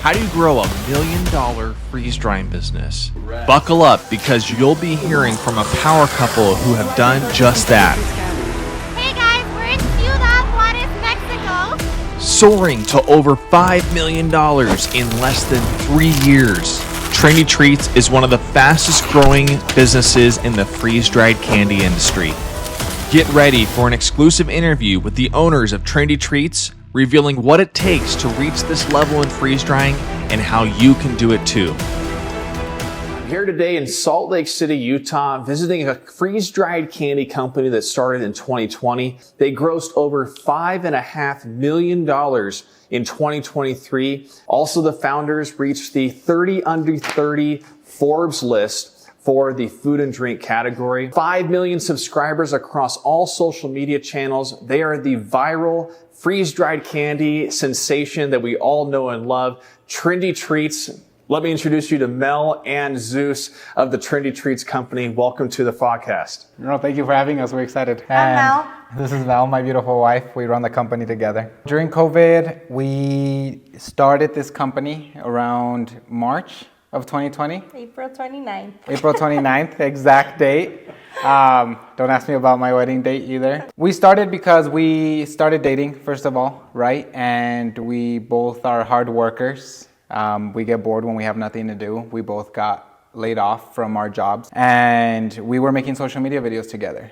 How do you grow $1 million freeze-drying business? Buckle up because you'll be hearing from a power couple who have done just that. Hey guys, we're in Ciudad Juarez, Mexico. Soaring to over $5 million in less than 3 years. Trendy Treats is one of the fastest growing businesses in the freeze-dried candy industry. Get ready for an exclusive interview with the owners of Trendy Treats, revealing what it takes to reach this level in freeze drying and how you can do it too. I'm here today in Salt Lake City, Utah, visiting a freeze-dried candy company that started in 2020. They grossed over $5.5 million in 2023. Also, the founders reached the 30 under 30 Forbes list for the food and drink category. 5 million subscribers across all social media channels. They are the viral freeze-dried candy sensation that we all know and love, Trendy Treats. Let me introduce you to Mel and Zeus of the Trendy Treats company. Welcome to the podcast. No, thank you for having us. We're excited. I'm Mel. This is Mel, my beautiful wife. We run the company together. During COVID, we started this company around March of 2020. April 29th. April 29th, exact date. Don't ask me about my wedding date either. We started because we started dating, first of all, right? And we both are hard workers. We get bored when we have nothing to do. We both got laid off from our jobs. And we were making social media videos together.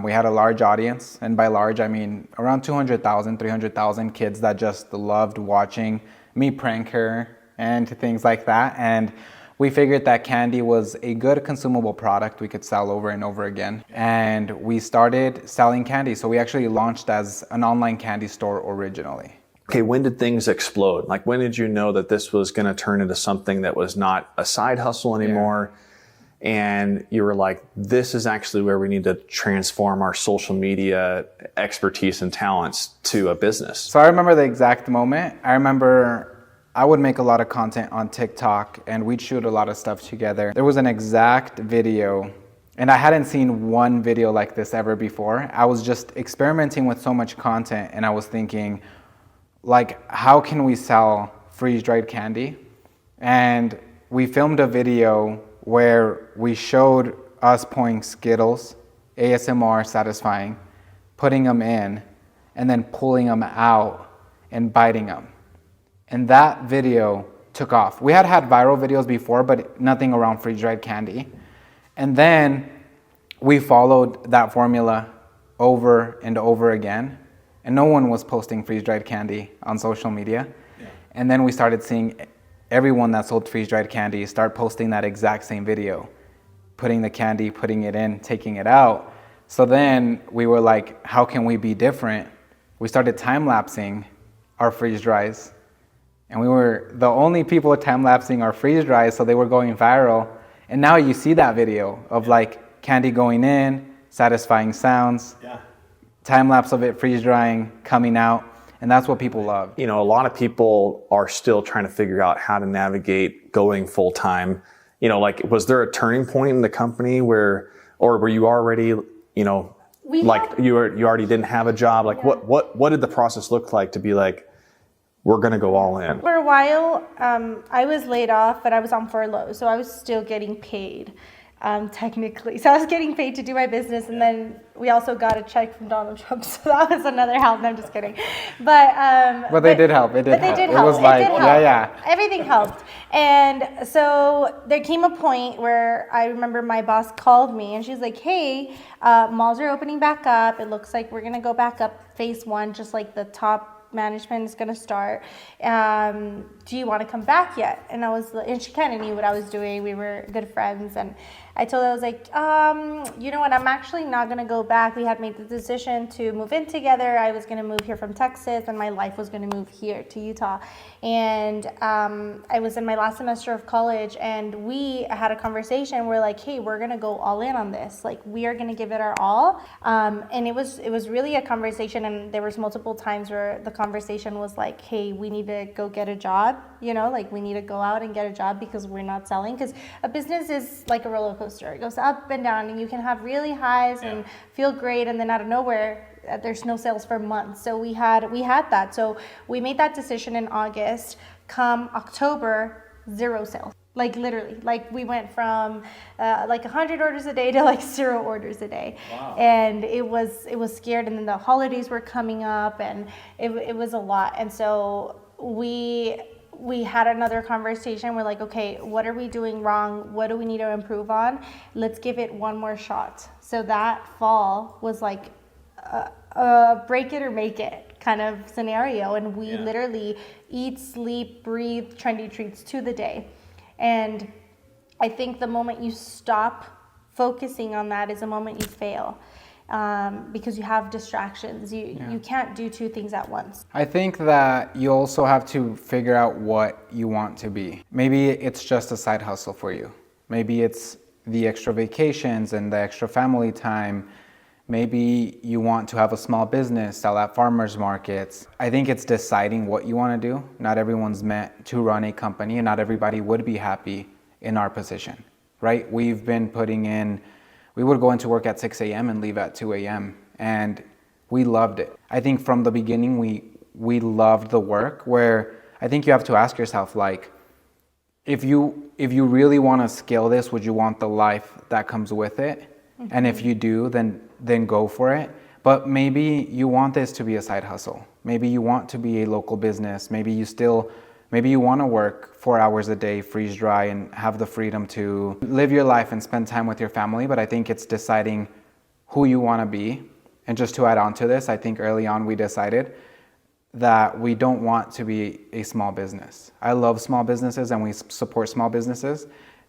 We had a large audience. And by large, I mean around 200,000, 300,000 kids that just loved watching me prank her and things like that. And we figured that candy was a good consumable product we could sell over and over again. And we started selling candy. So we actually launched as an online candy store originally. Okay, when did things explode? Like, when did you know that this was going to turn into something that was not a side hustle anymore? Yeah. And you were like, this is actually where we need to transform our social media expertise and talents to a business. So I remember the exact moment. I remember I would make a lot of content on TikTok and we'd shoot a lot of stuff together. There was an exact video, and I hadn't seen one video like this ever before. I was just experimenting with so much content and I was thinking, like, how can we sell freeze-dried candy? And we filmed a video where we showed us pouring Skittles, ASMR satisfying, putting them in, and then pulling them out and biting them. And that video took off. We had viral videos before, but nothing around freeze-dried candy. And then we followed that formula over and over again. And no one was posting freeze-dried candy on social media. Yeah. And then we started seeing everyone that sold freeze-dried candy start posting that exact same video, putting the candy, putting it in, taking it out. So then we were like, how can we be different? We started time-lapsing our freeze-dries. And we were the only people time-lapsing our freeze-dries, so they were going viral. And now you see that video of like candy going in, satisfying sounds. Yeah. Time-lapse of it freeze-drying, coming out, and that's what people love. You know, a lot of people are still trying to figure out how to navigate going full-time. You know, like, was there a turning point in the company or were you already, you know, you already didn't have a job? Like, yeah. What did the process look like to be like, we're going to go all in? For a while, I was laid off, but I was on furlough, so I was still getting paid. Technically. So I was getting paid to do my business, and then we also got a check from Donald Trump, so that was another help. No, I'm just kidding. But they did help. It did help. It was like, yeah. Everything helped. And so there came a point where I remember my boss called me and she's like, hey, malls are opening back up. It looks like we're going to go back up phase 1, just like the top management is going to start. Do you want to come back yet? And she kind of knew what I was doing. We were good friends, and I told her, I was like, you know what, I'm actually not going to go back. We had made the decision to move in together. I was going to move here from Texas, and my life was going to move here to Utah. And I was in my last semester of college, and we had a conversation. We're like, hey, we're going to go all in on this. Like, we are going to give it our all. And it was really a conversation, and there was multiple times where the conversation was like, hey, we need to go get a job. You know, like, we need to go out and get a job because we're not selling. Because a business is like a roller coaster. It goes up and down, and you can have really highs and feel great, and then out of nowhere, there's no sales for months. So we had that. So we made that decision in August, come October, 0 sales. Like literally, like we went from like 100 orders a day to like 0 orders a day. Wow. And it was scared. And then the holidays were coming up, and it was a lot. And so we had another conversation. We're like, okay, what are we doing wrong? What do we need to improve on? Let's give it one more shot. So that fall was like break it or make it kind of scenario. And we literally eat, sleep, breathe Trendy Treats to the day. And I think the moment you stop focusing on that is the moment you fail, because you have distractions. You can't do 2 things at once. I think that you also have to figure out what you want to be. Maybe it's just a side hustle for you. Maybe it's the extra vacations and the extra family time. Maybe you want to have a small business, sell at farmers markets. I think it's deciding what you want to do. Not everyone's meant to run a company, and not everybody would be happy in our position, right? We've been putting in, we would go into work at 6 a.m. and leave at 2 a.m. and we loved it. I think from the beginning, we loved the work, where I think you have to ask yourself, like, if you really want to scale this, would you want the life that comes with it? Mm-hmm. And if you do, then go for it. But maybe you want this to be a side hustle. Maybe you want to be a local business. Maybe you want to work 4 hours a day, freeze dry, and have the freedom to live your life and spend time with your family. But I think it's deciding who you want to be. And just to add on to this, I think early on we decided that we don't want to be a small business. I love small businesses and we support small businesses,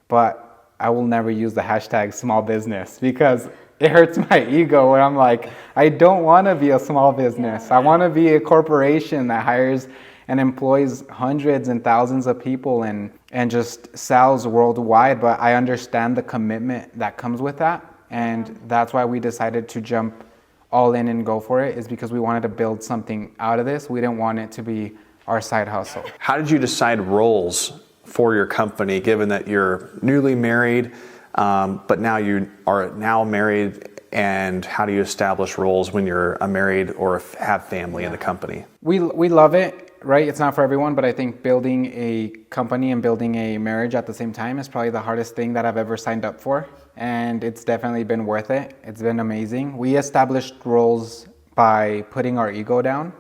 but I will never use the hashtag small business, because it hurts my ego where I'm like, I don't want to be a small business. I want to be a corporation that hires and employs hundreds and thousands of people and just sells worldwide. But I understand the commitment that comes with that. And that's why we decided to jump all in and go for it, is because we wanted to build something out of this. We didn't want it to be our side hustle. How did you decide roles for your company, given that you're newly married, but now you are now married, and how do you establish roles when you're married or have family in the company? We love it, right? It's not for everyone, but I think building a company and building a marriage at the same time is probably the hardest thing that I've ever signed up for. And it's definitely been worth it. It's been amazing. We established roles by putting our ego down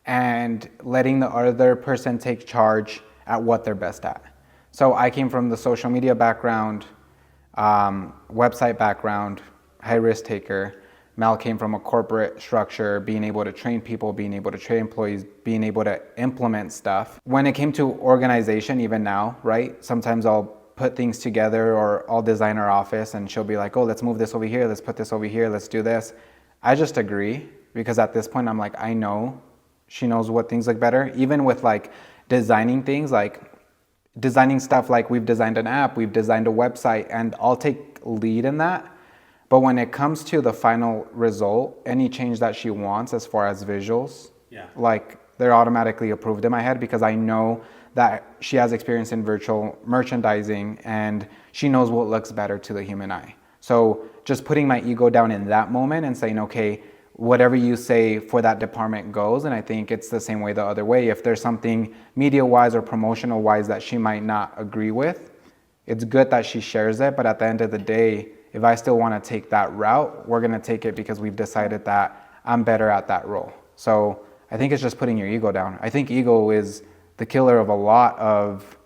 and letting the other person take charge at what they're best at. So I came from the social media background, website background, high risk taker. Mel came from a corporate structure, being able to train people, being able to train employees, being able to implement stuff. When it came to organization, even now, right? Sometimes I'll put things together, or I'll design our office and she'll be like, oh, let's move this over here, let's put this over here, let's do this. I just agree, because at this point I'm like, I know she knows what things look better. Even with like designing things, like designing stuff, like we've designed an app, we've designed a website, and I'll take lead in that. But when it comes to the final result, any change that she wants as far as visuals, like they're automatically approved in my head, because I know that she has experience in virtual merchandising and she knows what looks better to the human eye. So just putting my ego down in that moment and saying, okay, whatever you say for that department goes. And I think it's the same way the other way. If there's something media-wise or promotional-wise that she might not agree with, it's good that she shares it. But at the end of the day, if I still want to take that route, we're going to take it, because we've decided that I'm better at that role. So I think it's just putting your ego down. I think ego is the killer of a lot of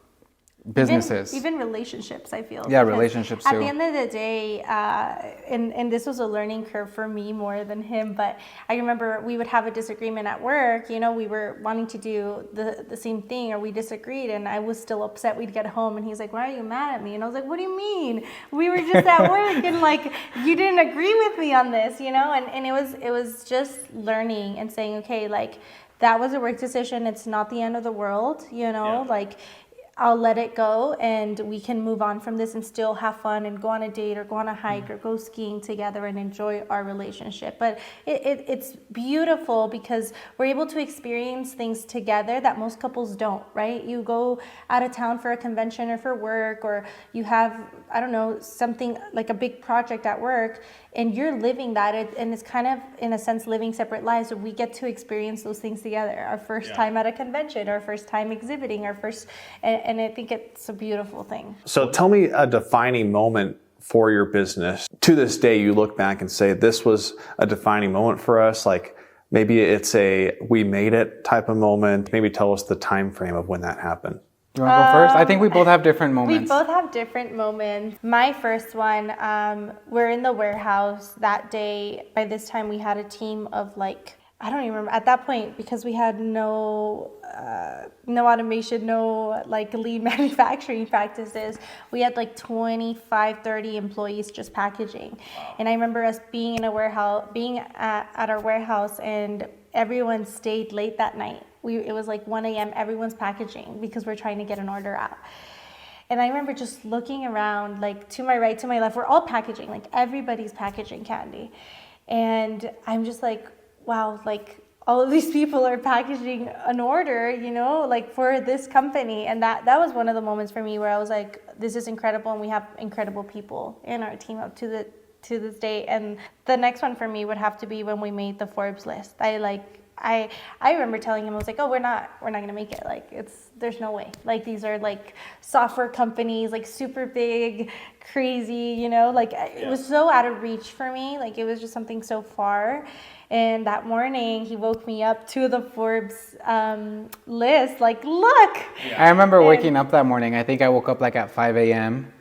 businesses. Even relationships, I feel. Yeah, relationships too. At the end of the day, and this was a learning curve for me more than him, but I remember we would have a disagreement at work. You know, we were wanting to do the same thing, or we disagreed, and I was still upset. We'd get home and he's like, why are you mad at me? And I was like, what do you mean? We were just at work and like, you didn't agree with me on this, you know? And it was just learning and saying, okay, like, that was a work decision. It's not the end of the world, you know, like, I'll let it go and we can move on from this and still have fun and go on a date or go on a hike or go skiing together and enjoy our relationship. But it's beautiful because we're able to experience things together that most couples don't, right? You go out of town for a convention or for work, or you have, I don't know, something like a big project at work, and you're living that, and it's kind of, in a sense, living separate lives. So we get to experience those things together. Our first time at a convention, our first time exhibiting, and I think it's a beautiful thing. So tell me a defining moment for your business. To this day, you look back and say, this was a defining moment for us. Like maybe it's a we made it type of moment. Maybe tell us the time frame of when that happened. You want to go first? I think we both have different moments. We both have different moments. My first one, we're in the warehouse that day. By this time, we had a team of like, I don't even remember at that point, because we had no automation, no like lean manufacturing practices. We had like 25, 30 employees just packaging. And I remember us being in a warehouse, being at our warehouse, and everyone stayed late that night. It was like 1 a.m. Everyone's packaging because we're trying to get an order out. And I remember just looking around, like to my right, to my left, we're all packaging, like everybody's packaging candy. And I'm just like, wow, like all of these people are packaging an order, you know, like for this company. And that was one of the moments for me where I was like, this is incredible, and we have incredible people in our team up to this day. And the next one for me would have to be when we made the Forbes list. I remember telling him, I was like, oh, we're not gonna make it. Like there's no way. Like these are like software companies, like super big, crazy, you know, like it was so out of reach for me. Like it was just something so far. And that morning he woke me up to the Forbes list, like, look. I remember waking up that morning. I think I woke up like at 5 a.m.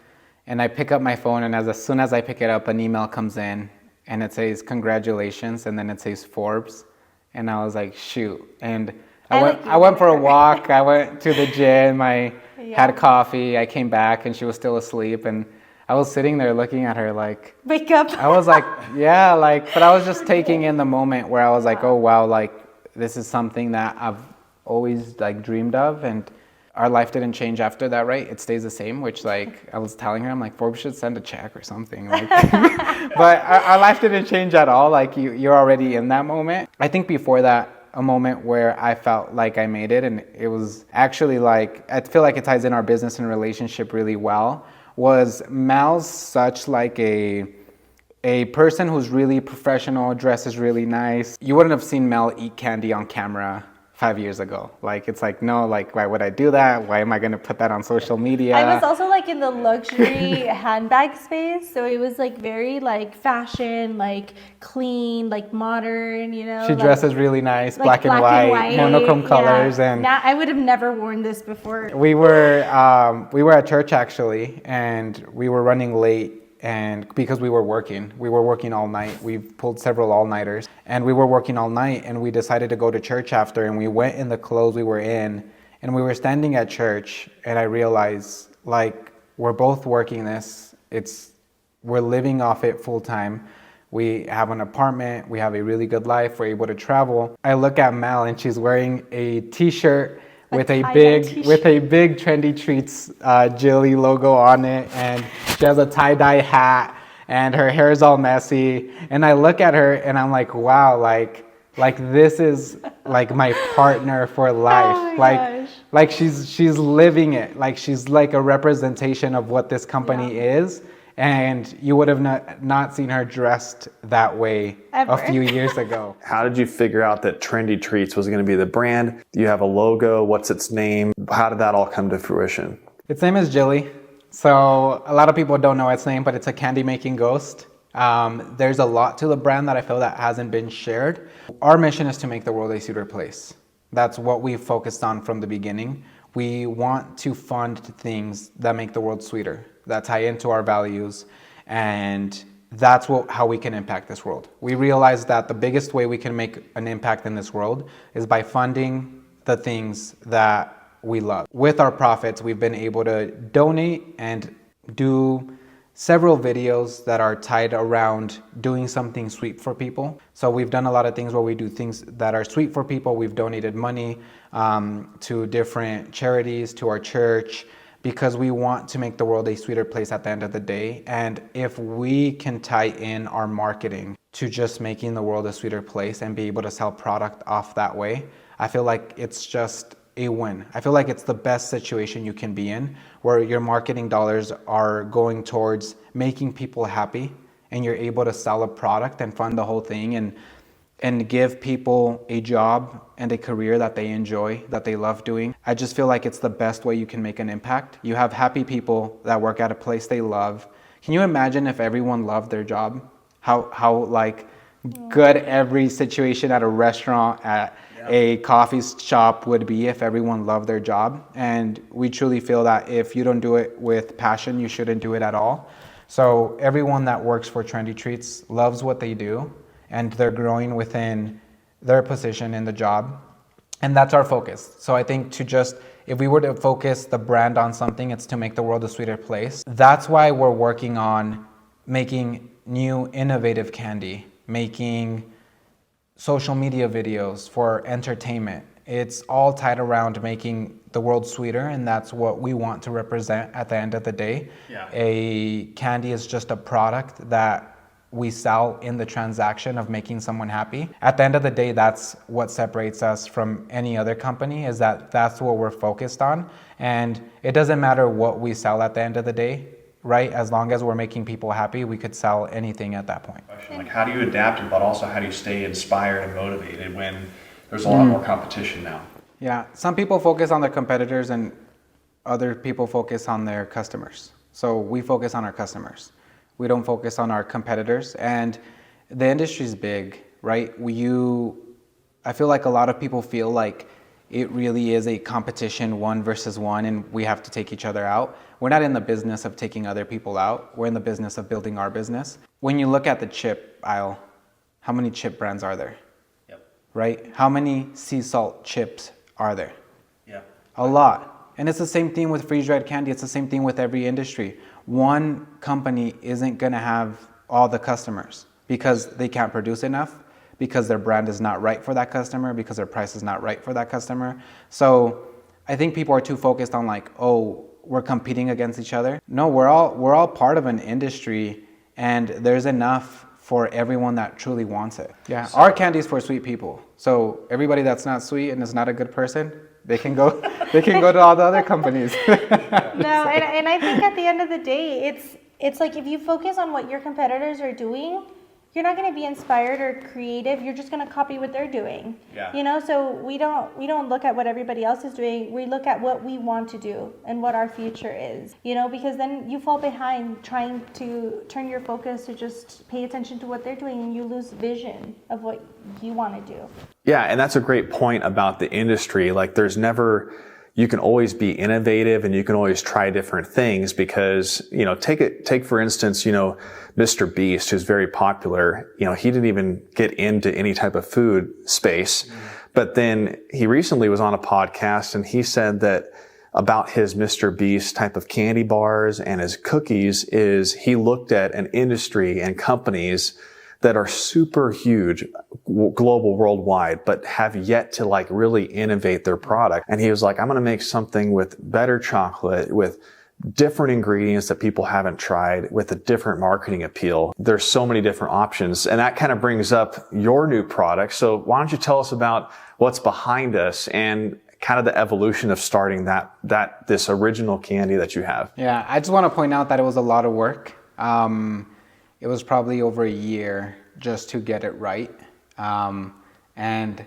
and I pick up my phone, and as soon as I pick it up, an email comes in and it says congratulations, and then it says Forbes. And I was like, shoot. And I went for a walk. I went to the gym. I had coffee. I came back and she was still asleep. And I was sitting there looking at her like, wake up. I was like, yeah, like, but I was just taking in the moment where I was like, oh, wow, like this is something that I've always like dreamed of. And our life didn't change after that, right? It stays the same, which like I was telling her, I'm like, Forbes should send a check or something. Like, but our life didn't change at all. Like you're already in that moment. I think before that, a moment where I felt like I made it, and it was actually like, I feel like it ties in our business and relationship really well, was Mel's such like a person who's really professional, dresses really nice. You wouldn't have seen Mel eat candy on camera 5 years ago. Like, it's like, no, like, why would I do that? Why am I going to put that on social media? I was also like in the luxury handbag space. So it was like very like fashion, like clean, like modern, you know. She dresses really nice, like black and white, monochrome colors. And now I would have never worn this before. We were at church actually, and we were running late. And because we were working all night. We pulled several all-nighters, and we were working all night, and we decided to go to church after, and we went in the clothes we were in, and we were standing at church, and I realized, like, we're both working this. We're living off it full time. We have an apartment, we have a really good life, we're able to travel. I look at Mel, and she's wearing a t-shirt with a big Trendy Treats Jilly logo on it, and she has a tie-dye hat, and her hair is all messy. And I look at her and I'm like, wow, like this is like my partner for life. Oh my gosh. Like she's living it. Like she's like a representation of what this company is. And you would have not seen her dressed that way ever. A few years ago. How did you figure out that Trendy Treats was going to be the brand? Do you have a logo? What's its name? How did that all come to fruition? Its name is Jilly. So a lot of people don't know its name, but it's a candy making ghost. There's a lot to the brand that I feel that hasn't been shared. Our mission is to make the world a sweeter place. That's what we focused on from the beginning. We want to fund things that make the world sweeter, that tie into our values, and that's how we can impact this world. We realize that the biggest way we can make an impact in this world is by funding the things that we love. With our profits, we've been able to donate and do several videos that are tied around doing something sweet for people. So we've done a lot of things where we do things that are sweet for people. We've donated money to different charities, to our church, because we want to make the world a sweeter place at the end of the day. And if we can tie in our marketing to just making the world a sweeter place and be able to sell product off that way, I feel like it's just a win. I feel like it's the best situation you can be in, where your marketing dollars are going towards making people happy and you're able to sell a product and fund the whole thing and give people a job and a career that they enjoy, that they love doing. I just feel like it's the best way you can make an impact. You have happy people that work at a place they love. Can you imagine if everyone loved their job? How like good every situation at a restaurant, at a coffee shop would be if everyone loved their job. And we truly feel that if you don't do it with passion, you shouldn't do it at all. So everyone that works for Trendy Treats loves what they do, and they're growing within their position in the job. And that's our focus. So I think if we were to focus the brand on something, it's to make the world a sweeter place. That's why we're working on making new innovative candy, making social media videos for entertainment. It's all tied around making the world sweeter, and that's what we want to represent at the end of the day. Yeah. A candy is just a product that we sell in the transaction of making someone happy. At the end of the day, that's what separates us from any other company, is that that's what we're focused on. And it doesn't matter what we sell at the end of the day, right? As long as we're making people happy, we could sell anything at that point. Like, how do you adapt, but also how do you stay inspired and motivated when there's a lot more competition now? Yeah, some people focus on their competitors and other people focus on their customers. So we focus on our customers. We don't focus on our competitors, and the industry's big, right? I feel like a lot of people feel like it really is a competition, one versus one, and we have to take each other out. We're not in the business of taking other people out. We're in the business of building our business. When you look at the chip aisle, how many chip brands are there? Yep. Right? How many sea salt chips are there? Yeah. A lot. And it's the same thing with freeze-dried candy. It's the same thing with every industry. One company isn't going to have all the customers because they can't produce enough, because their brand is not right for that customer, because their price is not right for that customer. So I think people are too focused on like, oh, we're competing against each other. No, we're all part of an industry, and there's enough for everyone that truly wants it. Yeah, our candy is for sweet people. So everybody that's not sweet and is not a good person, they can go to all the other companies. No, and I think at the end of the day, it's like if you focus on what your competitors are doing, you're not going to be inspired or creative. You're just going to copy what they're doing. Yeah. You know, so we don't look at what everybody else is doing. We look at what we want to do and what our future is. You know, because then you fall behind trying to turn your focus to just pay attention to what they're doing, and you lose vision of what you want to do. Yeah, and that's a great point about the industry. Like, you can always be innovative and you can always try different things because, you know, take for instance, you know, Mr. Beast, who's very popular, you know, he didn't even get into any type of food space. But then he recently was on a podcast and he said that about his Mr. Beast type of candy bars and his cookies is he looked at an industry and companies that are super huge, global, worldwide, but have yet to like really innovate their product. And he was like, I'm going to make something with better chocolate, with different ingredients that people haven't tried, with a different marketing appeal. There's so many different options. And that kind of brings up your new product. So why don't you tell us about what's behind us and kind of the evolution of starting this original candy that you have? Yeah, I just want to point out that it was a lot of work. It was probably over a year just to get it right. And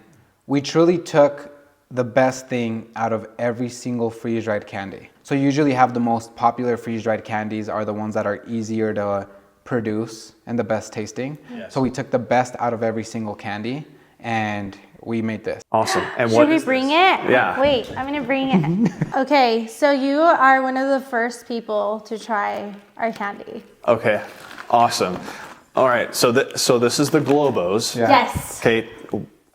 we truly took the best thing out of every single freeze-dried candy. So you usually have the most popular freeze-dried candies are the ones that are easier to produce and the best tasting. Yes. So we took the best out of every single candy and we made this. Awesome. And should we bring it? Yeah. Wait, I'm gonna bring it. Okay, so you are one of the first people to try our candy. Okay. Awesome. All right. So this is the globos. Yeah. Yes. Okay.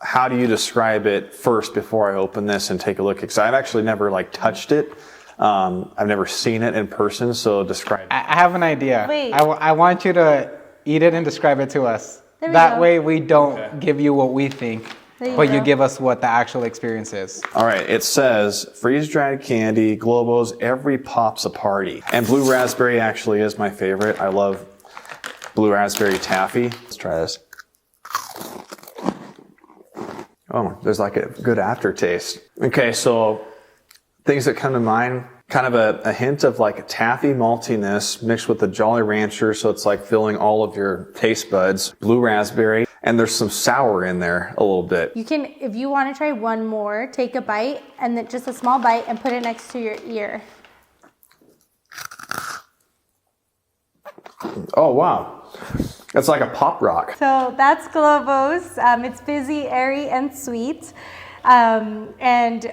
How do you describe it first before I open this and take a look? Because I've actually never like touched it. I've never seen it in person. So describe it. I have an idea. Wait. I want you to eat it and describe it to us. That way we don't give you what we think, but you give us what the actual experience is. All right. It says freeze-dried candy, globos, every pop's a party. And blue raspberry actually is my favorite. I love blue raspberry taffy. Let's try this. Oh, there's like a good aftertaste. Okay, so things that come to mind, Kind of a hint of like a taffy maltiness mixed with the Jolly Rancher, so it's like filling all of your taste buds. Blue raspberry, and there's some sour in there a little bit. You can, if you want to try one more, take a bite and then just a small bite and put it next to your ear. Oh wow, it's like a pop rock. So that's globos. It's fizzy, airy, and sweet, and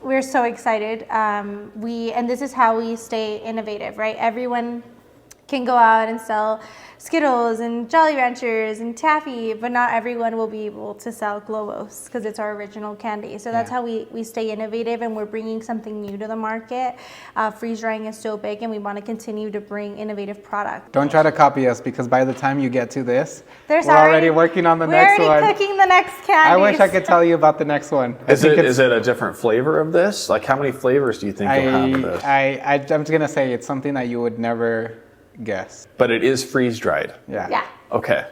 we're so excited. And this is how we stay innovative, right? Everyone can go out and sell Skittles and Jolly Ranchers and taffy, but not everyone will be able to sell globos because it's our original candy. So that's how we stay innovative, and we're bringing something new to the market. Freeze drying is so big, and we want to continue to bring innovative product. Don't try to copy us, because by the time you get to this, we're There's already working on the next one. We're already cooking the next candy. I wish I could tell you about the next one. Is it a different flavor of this? Like, how many flavors do you think you'll have of this? I'm just gonna say it's something that you would never guess. But it is freeze dried. Yeah. Okay,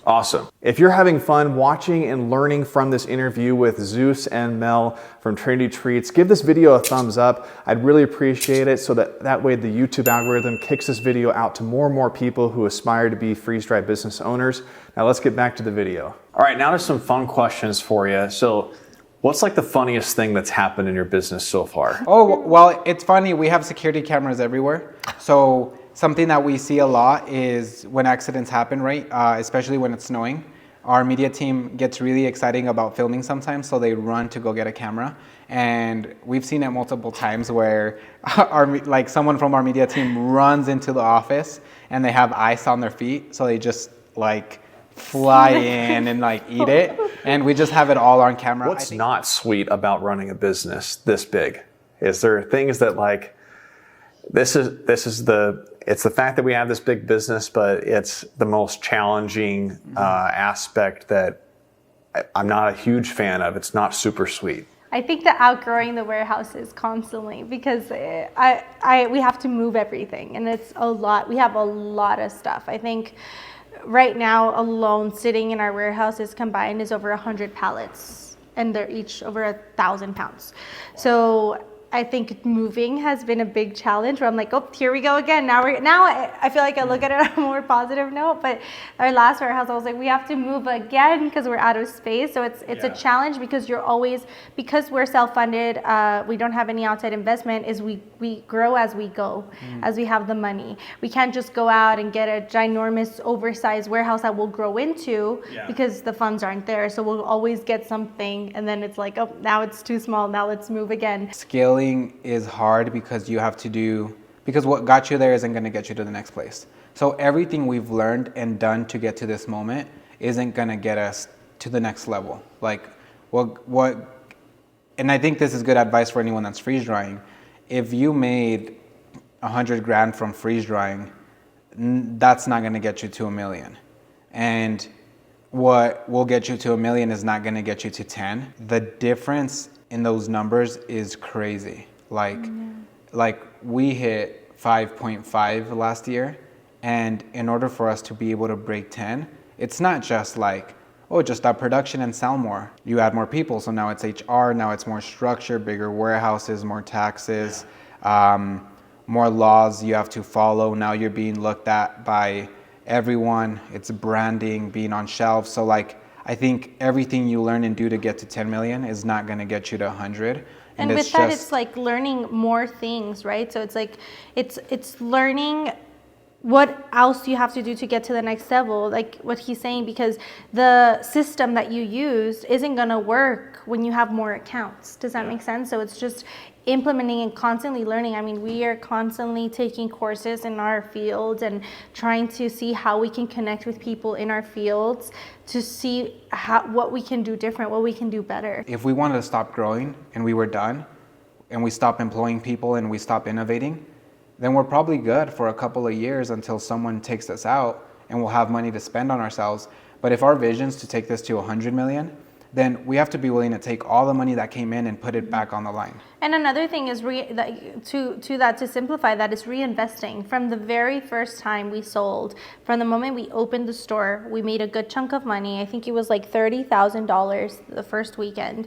awesome. If you're having fun watching and learning from this interview with Zeus and Mel from Trendy Treats, give this video a thumbs up. I'd really appreciate it, so that way the YouTube algorithm kicks this video out to more and more people who aspire to be freeze-dried business owners. Now let's get back to the video. All right, now there's some fun questions for you. So what's like the funniest thing that's happened in your business so far? Oh, well, it's funny. We have security cameras everywhere. So something that we see a lot is when accidents happen, right? Especially when it's snowing. Our media team gets really exciting about filming sometimes, so they run to go get a camera. And we've seen it multiple times where someone from our media team runs into the office and they have ice on their feet, so they just like fly in and like eat it. And we just have it all on camera. What's not sweet about running a business this big? Is there things that like, it's the fact that we have this big business, but it's the most challenging aspect that I'm not a huge fan of. It's not super sweet. I think that outgrowing the warehouses constantly, because we have to move everything, and it's a lot. We have a lot of stuff. I think right now alone, sitting in our warehouses combined is over 100 pallets, and they're each over 1,000 pounds. So I think moving has been a big challenge, where I'm like, oh, here we go again. Now I feel like I look at it on a more positive note, but our last warehouse, I was like, we have to move again because we're out of space. So it's a challenge, because because we're self-funded, we don't have any outside investment, is we grow as we go, as we have the money. We can't just go out and get a ginormous oversized warehouse that we'll grow into because the funds aren't there. So we'll always get something, and then it's like, oh, now it's too small. Now let's move again. Scaling is hard because because what got you there isn't going to get you to the next place. So everything we've learned and done to get to this moment isn't going to get us to the next level. Like and I think this is good advice for anyone that's freeze drying. If you made 100 grand from freeze drying, that's not going to get you to $1 million. And what will get you to $1 million is not going to get you to 10. The difference in those numbers is crazy. Like we hit 5.5 last year, and in order for us to be able to break 10, it's not just like, oh, just up production and sell more. You add more people, so now it's HR, now it's more structure, bigger warehouses, more taxes, more laws you have to follow. Now you're being looked at by everyone. It's branding, being on shelves. So like, I think everything you learn and do to get to 10 million is not going to get you to 100. And with that, it's like learning more things, right? So it's like, it's learning what else you have to do to get to the next level, like what he's saying, because the system that you used isn't going to work when you have more accounts. Does that make sense? So it's just implementing and constantly learning. I mean, we are constantly taking courses in our fields and trying to see how we can connect with people in our fields to see what we can do different, what we can do better. If we wanted to stop growing and we were done, and we stop employing people and we stop innovating, then we're probably good for a couple of years until someone takes us out and we'll have money to spend on ourselves. But if our vision is to take this to 100 million, then we have to be willing to take all the money that came in and put it back on the line. And another thing is to simplify that, is reinvesting. From the very first time we sold, from the moment we opened the store, we made a good chunk of money. I think it was like $30,000 the first weekend.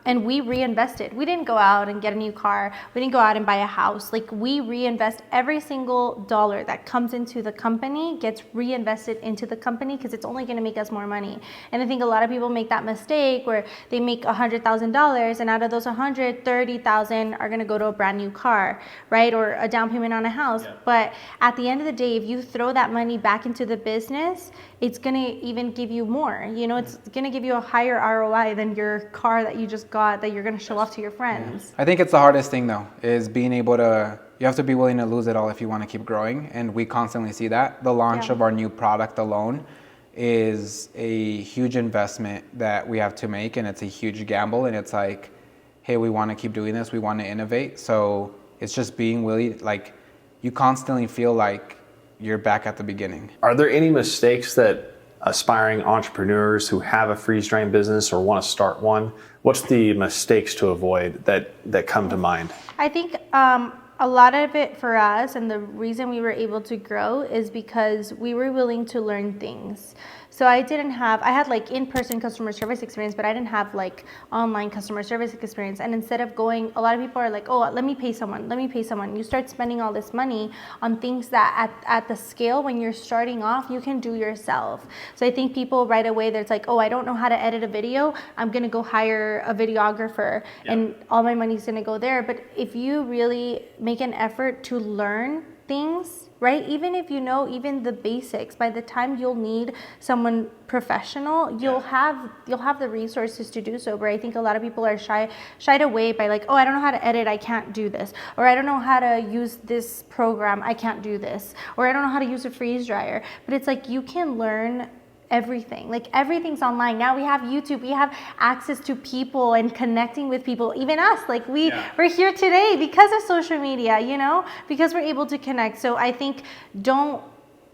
and we reinvested. We didn't go out and get a new car. We didn't go out and buy a house. Like, we reinvest every single dollar that comes into the company gets reinvested into the company, because it's only going to make us more money. And I think a lot of people make that mistake where they make $100,000, and out of those 130,000 are going to go to a brand new car, right? Or a down payment on a house. Yeah. But at the end of the day, if you throw that money back into the business, it's going to even give you more. You know, it's going to give you a higher ROI than your car that you just got that you're going to show off to your friends. I think it's the hardest thing though, is being able to, you have to be willing to lose it all if you want to keep growing. And we constantly see that. The launch of our new product alone is a huge investment that we have to make, and it's a huge gamble. And it's like, hey, we want to keep doing this. We want to innovate. So it's just being willing, like, you constantly feel like you're back at the beginning. Are there any mistakes that aspiring entrepreneurs who have a freeze-drying business or want to start one, what's the mistakes to avoid that come to mind? I think a lot of it for us, and the reason we were able to grow, is because we were willing to learn things. So I had like in-person customer service experience, but I didn't have like online customer service experience. And instead of going, a lot of people are like, oh, let me pay someone. You start spending all this money on things that at the scale when you're starting off, you can do yourself. So I think people right away, there's like, oh, I don't know how to edit a video. I'm going to go hire a videographer and all my money's going to go there. But if you really make an effort to learn things, right? Even if you know even the basics, by the time you'll need someone professional, you'll have the resources to do so. But I think a lot of people are shied away by like, oh, I don't know how to edit, I can't do this. Or I don't know how to use this program, I can't do this. Or I don't know how to use a freeze dryer. But it's like, you can learn everything. Like, everything's online. Now we have YouTube, we have access to people and connecting with people, even us. Like, we're here today because of social media, you know, because we're able to connect. So I think don't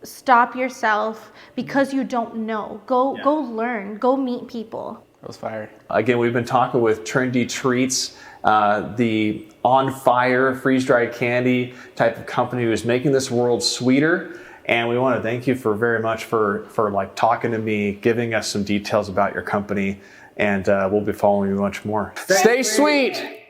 stop yourself because you don't know. Go learn, go meet people. That was fire. Again, we've been talking with Trendy Treats, the on fire freeze-dried candy type of company who is making this world sweeter. And we want to thank you very much for like talking to me, giving us some details about your company, and we'll be following you much more. Stay sweet.